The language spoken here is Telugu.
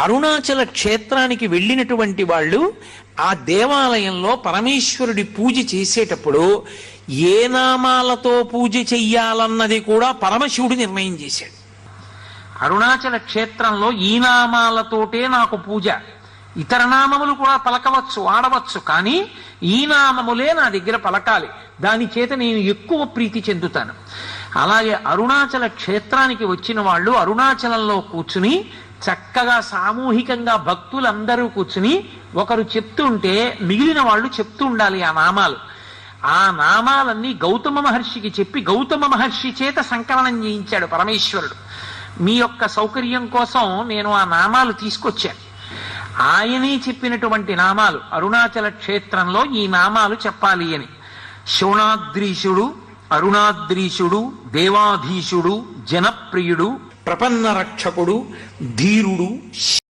అరుణాచల క్షేత్రానికి వెళ్ళినటువంటి వాళ్ళు ఆ దేవాలయంలో పరమేశ్వరుడి పూజ చేసేటప్పుడు ఏ నామాలతో పూజ చెయ్యాలన్నది కూడా పరమశివుడు నిర్ణయం చేశాడు. అరుణాచల క్షేత్రంలో ఈ నామాలతోటే నాకు పూజ, ఇతర నామములు కూడా పలకవచ్చు, ఆడవచ్చు, కానీ ఈ నామములే నా దగ్గర పలకాలి, దాని చేత నేను ఎక్కువ ప్రీతి చెందుతాను. అలాగే అరుణాచల క్షేత్రానికి వచ్చిన వాళ్ళు అరుణాచలంలో కూర్చుని చక్కగా సామూహికంగా భక్తులందరూ కూర్చుని ఒకరు చెప్తుంటే మిగిలిన వాళ్ళు చెప్తూ ఉండాలి ఆ నామాలు. ఆ నామాలన్నీ గౌతమ మహర్షికి చెప్పి గౌతమ మహర్షి చేత సంకలనం చేయించాడు పరమేశ్వరుడు. మీ యొక్క సౌకర్యం కోసం నేను ఆ నామాలు తీసుకొచ్చాను. ఆయనే చెప్పినటువంటి నామాలు, అరుణాచల క్షేత్రంలో ఈ నామాలు చెప్పాలి అని. శోణాద్రీశుడు, అరుణాద్రీశుడు, దేవాధీశుడు, జనప్రియుడు, ప్రపన్న రక్షకుడు, ధీరుడు,